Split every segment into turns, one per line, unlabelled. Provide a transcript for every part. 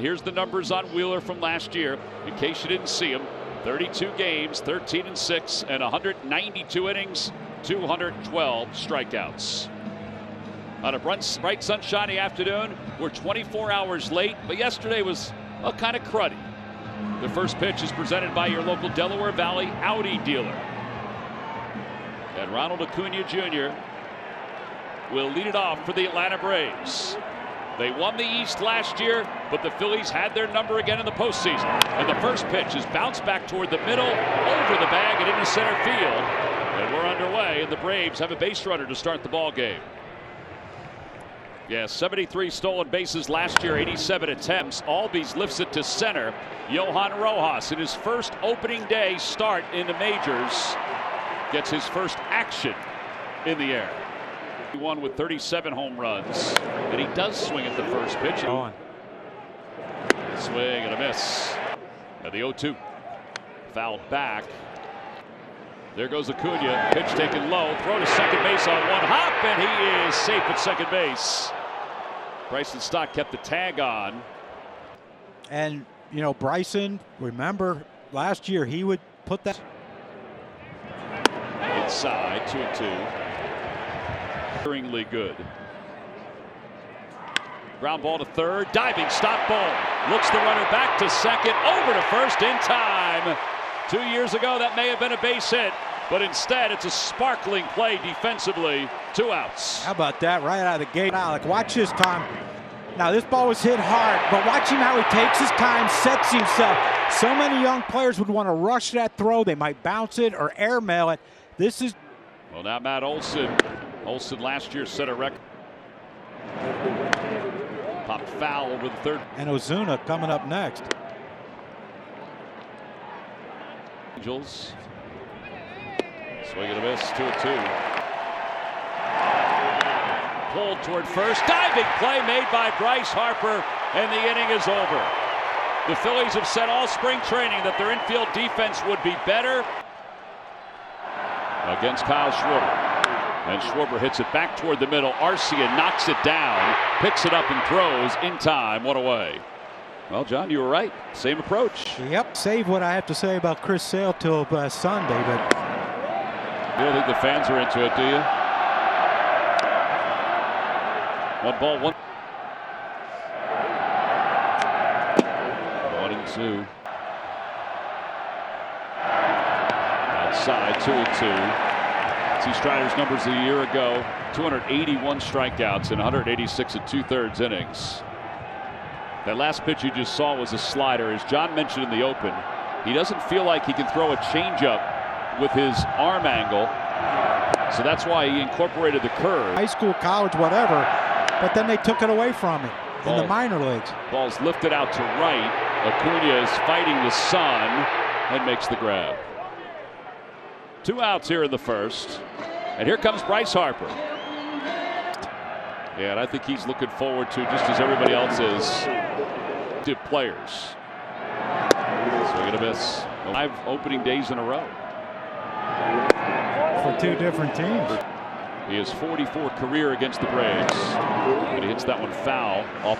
here's the numbers on Wheeler from last year, in case you didn't see them. 32 games, 13-6, and 192 innings, 212 strikeouts. On a bright sunshiny afternoon, we're 24 hours late, but yesterday was kind of cruddy. The first pitch is presented by your local Delaware Valley Audi dealer. And Ronald Acuna Jr. will lead it off for the Atlanta Braves. They won the East last year, but the Phillies had their number again in the postseason. And the first pitch is bounced back toward the middle, over the bag and into center field. And we're underway, and the Braves have a base runner to start the ball game. Yeah, 73 stolen bases last year, 87 attempts. Albies lifts it to center. Johan Rojas, in his first opening day start in the majors, gets his first action in the air. He won with 37 home runs, and he does swing at the first pitch.
Swing
and a miss. And the 0-2 fouled back. There goes Acuna. Pitch taken low. Throw to second base on one hop, and he is safe at second base. Bryson Stott kept the tag on.
And, you know, Bryson, remember, last year he would put that
inside, 2-2. Good. Ground ball to third. Diving stop ball. Looks the runner back to second. Over to first in time. 2 years ago, that may have been a base hit, but instead it's a sparkling play defensively. 2 outs.
How about that right out of the gate? Alec, watch this time. Now, this ball was hit hard, but watch him how he takes his time, sets himself. So many young players would want to rush that throw. They might bounce it or airmail it. This is...
Well, now Matt Olson. Olson last year set a record. Popped foul over the third.
And Ozuna coming up next.
Angels. Swing and a miss, 2-2. Pulled toward first. Diving play made by Bryce Harper, and the inning is over. The Phillies have said all spring training that their infield defense would be better against Kyle Schwarber. And Schwarber hits it back toward the middle. Arcia knocks it down, picks it up and throws in time. One away. Well, John, you were right. Same approach.
Yep. Save what I have to say about Chris Sale till Sunday, but
you don't think the fans are into it, do you? 1 ball, 1. 1-2. Outside, 2-2. S.Strider's numbers a year ago, 281 strikeouts in 186 2/3 innings. That last pitch you just saw was a slider. As John mentioned in the open, he doesn't feel like he can throw a changeup with his arm angle, so that's why he incorporated the curve.
High school, college, whatever, but then they took it away from him in the minor leagues.
Ball's lifted out to right. Acuna is fighting the sun and makes the grab. 2 outs here in the first. And here comes Bryce Harper. Yeah, and I think he's looking forward to, just as everybody else is, to players. Swing and a miss. 5 opening days in a row.
For 2 different teams.
He has 44 career against the Braves. But he hits that one foul off.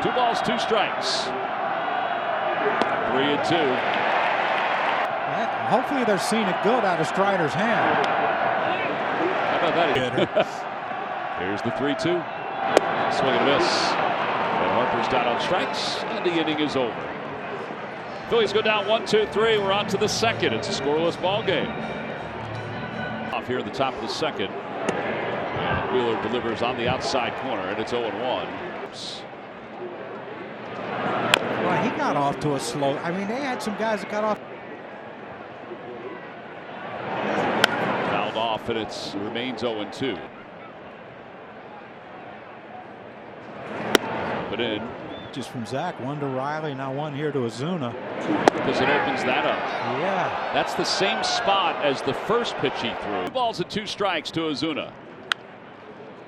2 balls, 2 strikes. 3-2.
Hopefully they're seeing it good out of Strider's hand.
How about that? Here's the 3-2. Swing and a miss. And Harper's down on strikes, and the inning is over. Phillies go down 1-2-3. We're on to the second. It's a scoreless ball game. Off here at the top of the second. And Wheeler delivers on the outside corner, and it's 0-1.
Well, he got off to a slow. I mean, they had some guys that got off.
Fouled off, and it remains 0-2. But in.
Just from Zach, 1 to Riley, now 1 here to Ozuna.
Because it opens that up.
Yeah.
That's the same spot as the first pitch he threw. 2 balls and 2 strikes to Ozuna.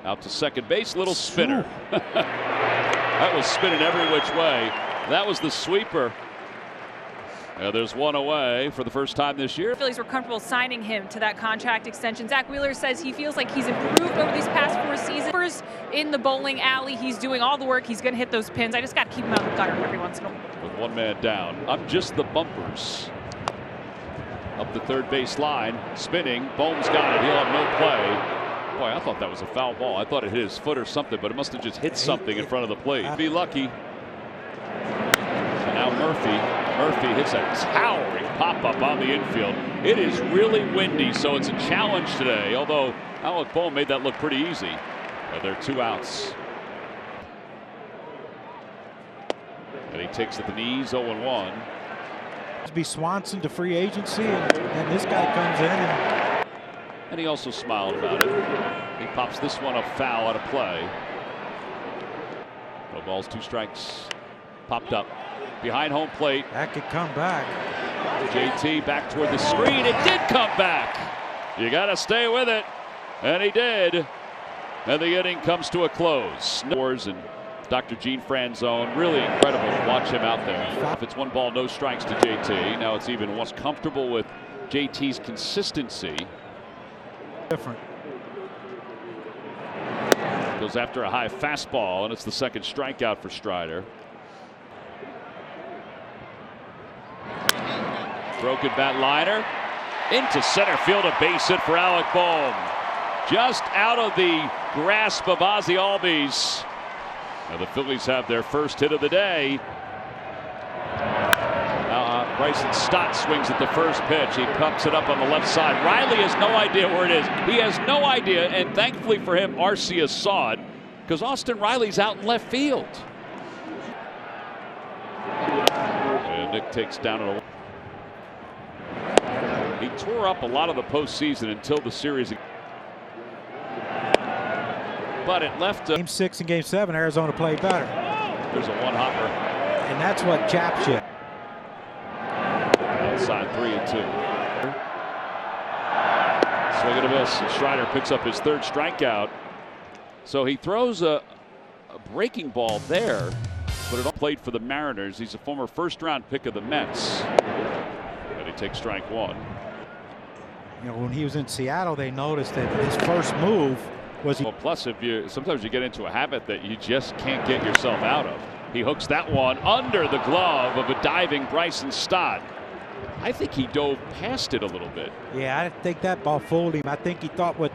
Out to second base, little spinner. That was spinning every which way. That was the sweeper. There's one away for the first time this year.
The Phillies were comfortable signing him to that contract extension. Z.Wheeler says he feels like he's improved over these past 4 seasons. In the bowling alley, he's doing all the work. He's going to hit those pins. I just got to keep him out of the gutter every once in a while.
With one man down, up just the bumpers. Up the third base line, spinning. Bohm's got it. He'll have no play. Boy, I thought that was a foul ball. I thought it hit his foot or something, but it must have just hit something in front of the plate. Be lucky. So now Murphy hits a towering pop-up on the infield. It is really windy, so it's a challenge today, although Alec Bohm made that look pretty easy. There are 2 outs. And he takes at the knees, 0-1.
Be Swanson to free agency, and this guy comes in.
And he also smiled about it. He pops this one up foul out of play. No balls, 2 strikes. Popped up behind home plate.
That could come back.
JT back toward the screen. It did come back. You got to stay with it. And he did. And the inning comes to a close. And Dr. Gene Franzone, really incredible to watch him out there. If it's 1 ball, no strikes to JT. Now it's even 1. Comfortable with JT's consistency.
Different.
Goes after a high fastball, and it's the 2nd strikeout for Strider. Broken bat liner into center field, a base hit for Alec Bohm. Just out of the grasp of Ozzie Albies. Now the Phillies have their first hit of the day. Bryson Stott swings at the first pitch. He pucks it up on the left side. Riley has no idea where it is. He has no idea, and thankfully for him, Arcia saw it, because Austin Riley's out in left field. And Nick takes down a... He tore up a lot of the postseason until the series. But it left...
Game 6 and Game 7, Arizona played better.
There's a 1-hopper.
And that's what chaps you.
Outside 3-2. Swing and a miss. Strider picks up his 3rd strikeout. So he throws a breaking ball there, but it all played for the Mariners. He's a former 1st-round pick of the Mets. And he takes strike 1.
You know, when he was in Seattle, they noticed that his first move was...
Well, plus, sometimes you get into a habit that you just can't get yourself out of. He hooks that one under the glove of a diving Bryson Stott. I think he dove past it a little bit.
Yeah, I think that ball fooled him. I think he thought what...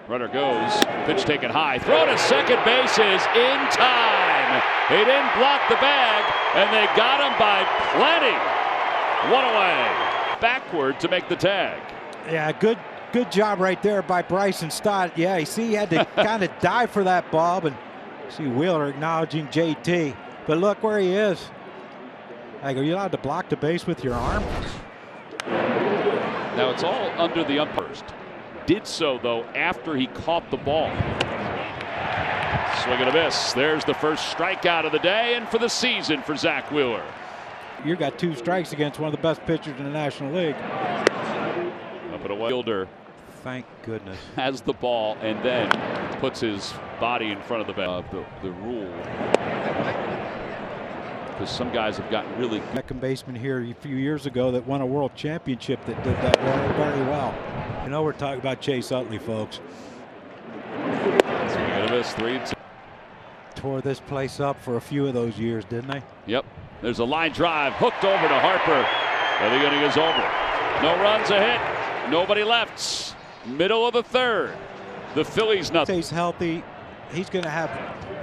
Runner goes, pitch taken high, throw to second base is in time. He didn't block the bag, and they got him by plenty. 1 away, backward to make the tag.
Yeah, good job right there by Bryson Stott. Yeah, you see he had to kind of dive for that ball, and see Wheeler acknowledging JT. But look where he is. Like, are you allowed to block the base with your arm?
Now it's all under the umpires. Did so, though, after he caught the ball. Swing and a miss. There's the first strikeout of the day and for the season for Z.Wheeler.
You got 2 strikes against one of the best pitchers in the National League.
Up and away. Fielder,
thank goodness,
has the ball and then puts his body in front of the rule. Because some guys have gotten really good.
Second baseman here a few years ago that won a world championship that did that very well. You know, we're talking about Chase Utley, folks.
Swing and a miss, 3-2.
Tore this place up for a few of those years, didn't they?
Yep. There's a line drive hooked over to Harper. And the inning is over. No runs, a hit. Nobody left. Middle of the 3rd. The Phillies nothing.
Stays healthy. He's going to have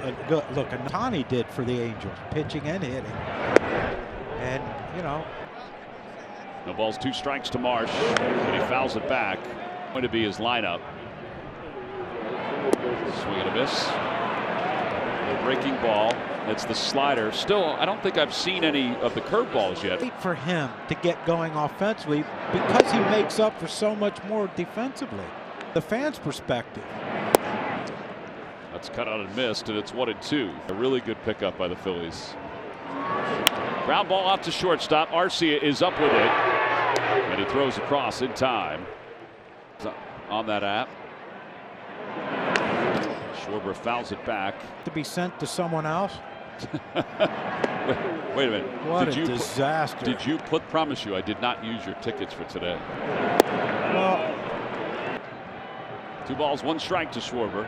a good look. And Tani did for the Angels, pitching and hitting. And, you know.
No balls, 2 strikes to Marsh. And he fouls it back. Going to be his lineup. Swing and a miss. A breaking ball. It's the slider. Still, I don't think I've seen any of the curveballs yet.
Wait for him to get going offensively because he makes up for so much more defensively. The fans' perspective.
That's cut out and missed, and it's 1-2. A really good pickup by the Phillies. Ground ball out to shortstop. Arcia is up with it. And he throws across in time. On that app. Schwarber fouls it back.
To be sent to someone else?
Wait a minute.
What a disaster.
Did you promise you I did not use your tickets for today?
Well,
2 balls, 1 strike to Schwarber.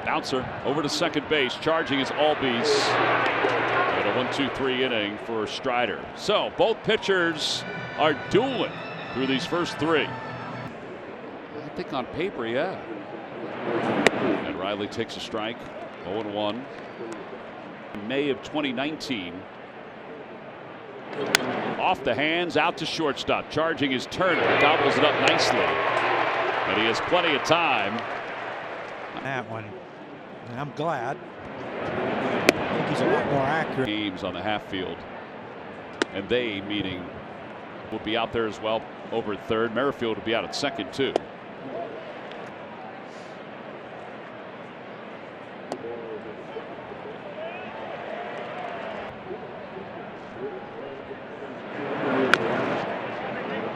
Bouncer over to second base. Charging is Albies. And a 1-2-3 inning for Strider. So both pitchers are dueling through these first 3. I think on paper, yeah. And Riley takes a strike. 0-1. May of 2019. Off the hands, out to shortstop. Charging is Turner. Gobbles it up nicely. And he has plenty of time.
That one. And I'm glad. I think he's a lot more accurate.
Games on the half field. And they, meaning, will be out there as well over at third. Merrifield will be out at second, too.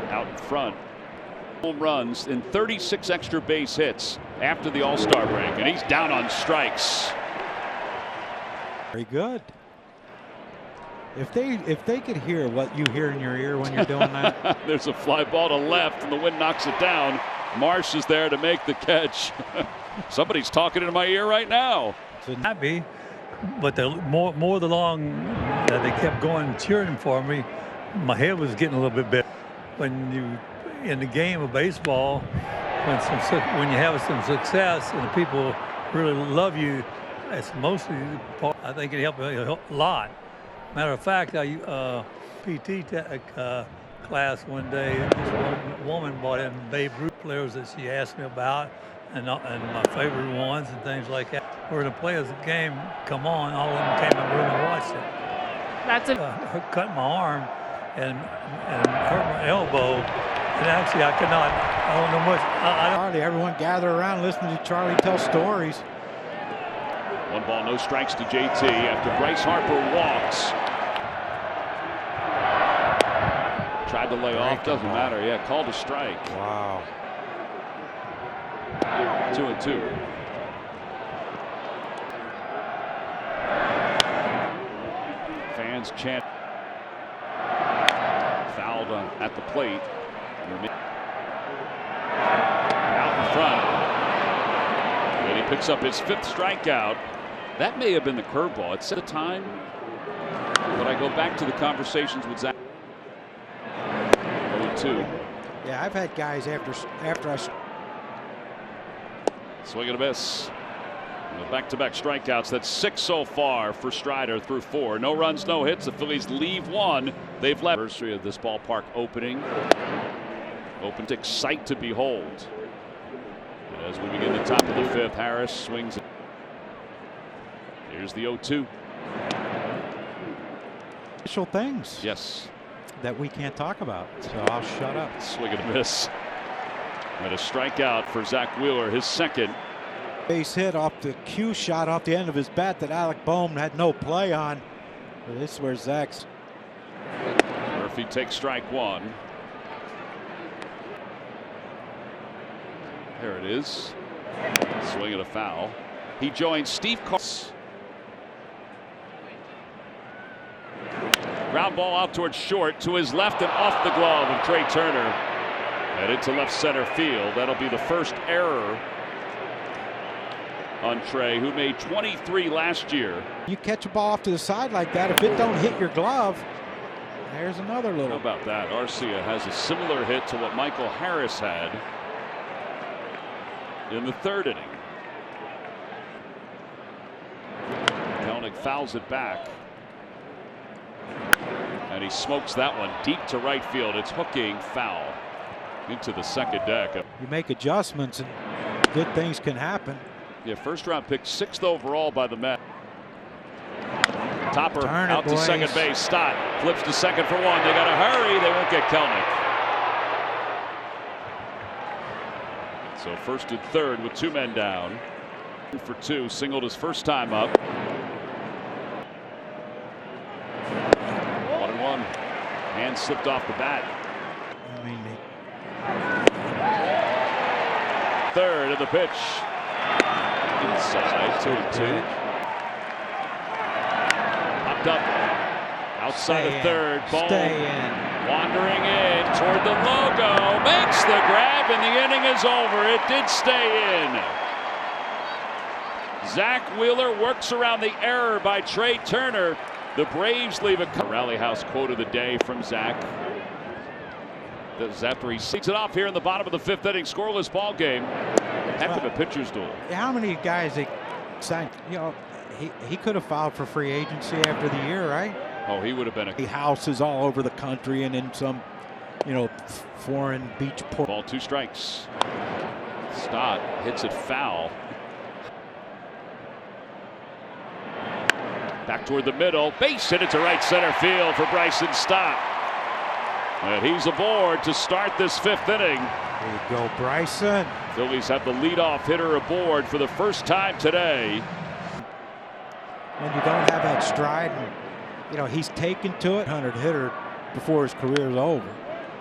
Out in front. Home runs and 36 extra base hits after the All-Star break, and he's down on strikes.
Very good. If they could hear what you hear in your ear when you're doing that.
There's a fly ball to left, and the wind knocks it down. Marsh is there to make the catch. Somebody's talking into my ear right now.
Happy, but the more the long that they kept going cheering for me, my head was getting a little bit better. When you in the game of baseball, when you have some success and the people really love you, it's mostly I think it helped a lot. Matter of fact, I PT class one day, this woman brought in Babe Ruth players that she asked me about, and my favorite ones and things like that. Where the players' game come on, all of them came in the room and watched it.
That's a
cut my arm and hurt my elbow, and actually I could not. I don't know much.
Hardly everyone gather around listening to Charlie tell stories.
1 ball, no strikes to JT after Bryce Harper walks. Tried to lay off, doesn't matter. Yeah, called a strike.
Wow.
2-2. Fans chant. Fouled at the plate. Out in front. And he picks up his 5th strikeout. That may have been the curveball. It's at the time. But I go back to the conversations with Zach. 0-2.
Yeah, I've had guys after I.
Swing and a miss. Back-to-back strikeouts. That's 6 so far for Strider through 4. No runs, no hits. The Phillies leave 1. They've left. Anniversary of this ballpark opening. Open to sight to behold. And as we begin the top of the 5th, Harris swings. Here's the 0-2.
Special things.
Yes.
That we can't talk about. So I'll shut up.
Swing and a miss. And a strikeout for Z.Wheeler, his 2nd.
Base hit off the cue shot off the end of his bat that Alec Bohm had no play on. But this is where Zach's.
Murphy takes strike 1. There it is. Swing and a foul. He joins Steve Carlson. Ground ball out towards short, to his left and off the glove of Trey Turner. And into left center field. That'll be the first error on Trey, who made 23 last year.
You catch a ball off to the side like that, if it don't hit your glove, there's another little.
How about that? Arcia has a similar hit to what Michael Harris had in the 3rd inning. Kelnick fouls it back. And he smokes that one deep to right field. It's hooking foul into the 2nd deck.
You make adjustments and good things can happen.
Yeah, 1st round pick, 6th overall by the Mets. Topper
Turn
out
it,
to
boys.
second base. Stott flips to second for 1. They got to hurry. They won't get Kelnick. So 1st and 3rd with 2 men down. 2 for 2. Singled his first time up. 1-1. Hand slipped off the bat.
mean,
third of the pitch. Inside, 2-2. Popped up outside of third. Ball wandering in toward the logo. Makes the grab, and the inning is over. It did stay in. Z.Wheeler works around the error by Trey Turner. The Braves leave a Rally House quote of the day from Zach. After he seats it off here in the bottom of the fifth inning, scoreless ball game. Heck of a pitcher's duel.
How many guys they signed? You know, he could have filed for free agency after the year, right?
Oh, he would have been
houses all over the country and in some, you know, foreign beach port.
Ball, 2 strikes. Stott hits it foul. Back toward the middle, base hit it to right center field for Bryson Stott. And he's aboard to start this fifth inning.
There you go, Bryson.
Phillies have the leadoff hitter aboard for the first time today.
When you don't have that stride, and, you know, he's taken to it. 100 hitter before his career is over.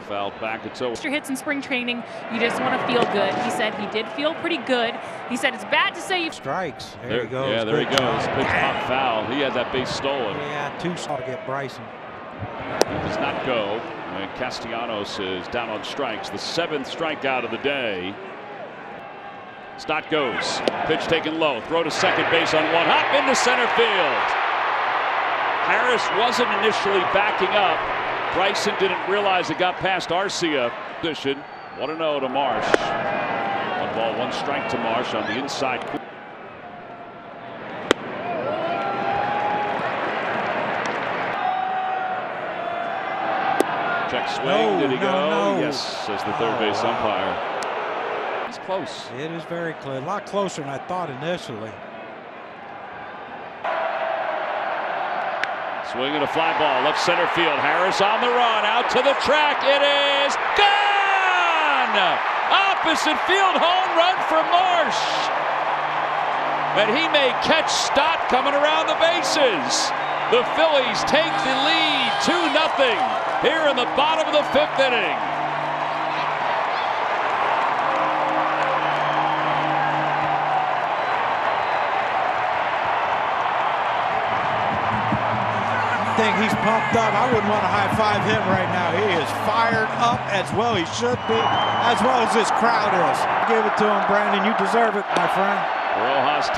Fouled back, it's over.
Extra hits in spring training, you just want to feel good. He said he did feel pretty good. He said it's bad to say you
strikes. There he goes.
Yeah, there he goes. Pitch pop foul. He had that base stolen.
Yeah, 2 saw to get Bryson.
He does not go. And Castellanos is down on strikes. The 7th strikeout of the day. Stott goes. Pitch taken low. Throw to second base on one hop into center field. Harris wasn't initially backing up. Bryson didn't realize it got past Arcia. Position 1-0 to Marsh. 1 ball, 1 strike to Marsh on the inside. Check swing. Did he go?
No.
Yes, says the third base umpire. It's close.
It is very close. A lot closer than I thought initially.
Swinging a fly ball, left center field. Harris on the run, out to the track. It is gone! Opposite field, home run for Marsh. And he may catch Stott coming around the bases. The Phillies take the lead 2-0 here in the bottom of the fifth inning.
I think he's pumped up. I wouldn't want to high-five him right now. He is fired up as well. He should be, as well as this crowd is. Give it to him, Brandon. You deserve it, my friend.
Rojas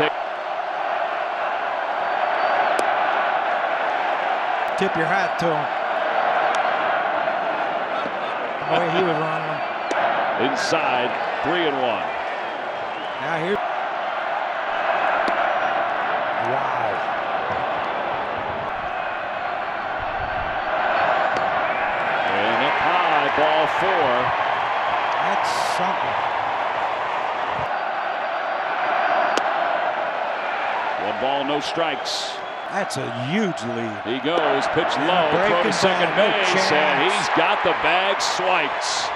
tip your hat to him. The way he was running.
Inside, 3-1.
Now here. Wow.
And up high, ball 4.
That's something.
1 ball, no strikes.
That's a huge lead.
He goes, pitch low, throw to second base, and he's got the bag swiped.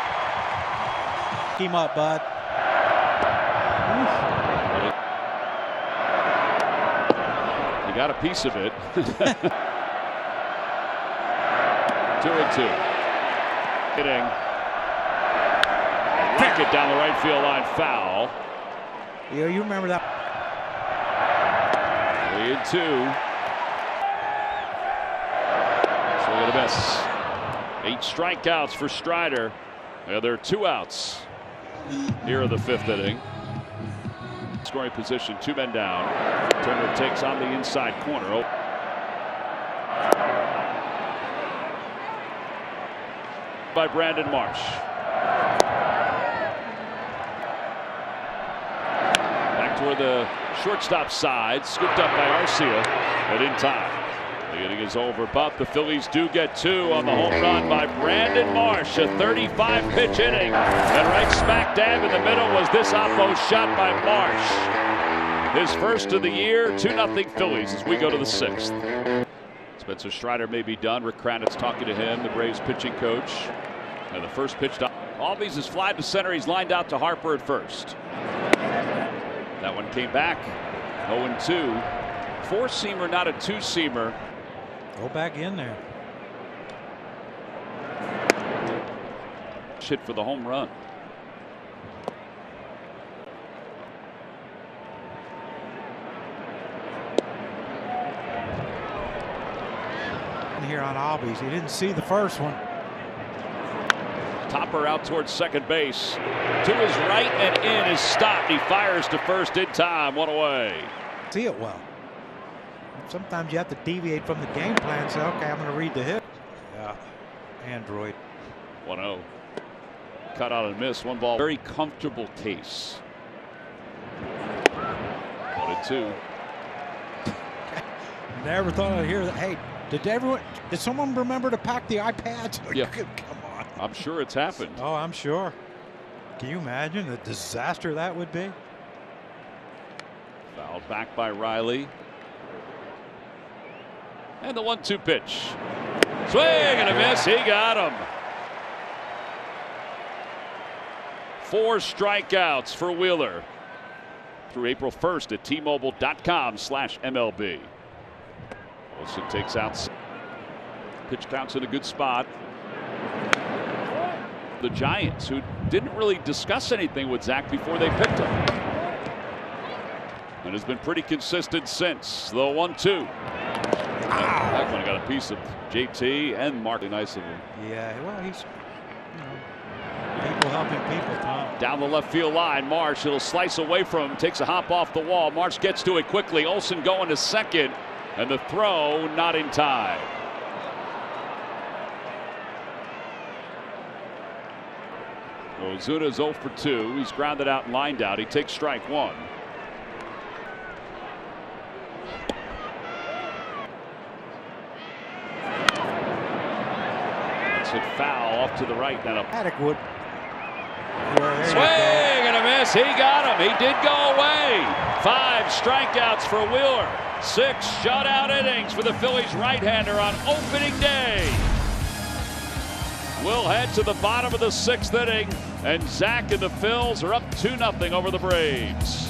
Keep him up, bud.
He got a piece of it. 2-2. Hitting. Rocket down the right field line, foul.
Yeah, you remember that.
3-2. Swing and a miss. 8 strikeouts for Strider. There are 2 outs here in the fifth inning. Scoring position, 2 men down. Turner takes on the inside corner. By Brandon Marsh. Back toward the shortstop side, scooped up by Arcia, but in time. The inning is over, but the Phillies do get 2 on the home run by Brandon Marsh, a 35-pitch inning. And right smack dab in the middle was this oppo shot by Marsh. His first of the year, 2-0 Phillies as we go to the 6th. Spencer Strider may be done. Rick Kranitz talking to him, the Braves pitching coach. And the first pitch to Albies is fly to center. He's lined out to Harper at first. That one came back. 0-2. 4-seamer, not a 2-seamer.
Go back in there.
hit for the home run.
Here on Albies, he didn't see the first one.
Topper out towards second base. To his right and in is stopped. He fires to first in time. One away.
See it well. Sometimes you have to deviate from the game plan. Say, okay, I'm going to read the hit. Yeah, Android.
1-0. Cut out and miss. One ball. Very comfortable case. 1-2.
Never thought I'd hear that. Hey, did someone remember to pack the iPads?
Yeah.
Come on.
I'm sure it's happened.
Oh, I'm sure. Can you imagine the disaster that would be?
Fouled back by Riley. And the 1-2 pitch. Swing and a miss. He got him. 4 strikeouts for Wheeler through April 1st at T-Mobile.com/MLB. Wilson takes out. Pitch counts in a good spot. The Giants, who didn't really discuss anything with Zach before they picked him, and has been pretty consistent since. The 1-2. That one got a piece of JT and Mark. Nice of him.
Yeah, well, he's people helping people, Tom.
Down the left field line, Marsh. It'll slice away from him. Takes a hop off the wall. Marsh gets to it quickly. Olsen going to second. And the throw not in time. Ozuna's 0 for 2. He's grounded out and lined out. He takes strike 1. It's hit foul off to the right. Then a
Atticwood.
Swing and a miss. He got him. He did go away. 5 strikeouts for Wheeler. 6 shutout innings for the Phillies right-hander on opening day. We'll head to the bottom of the 6th inning, and Zach and the Phils are up 2-0 over the Braves.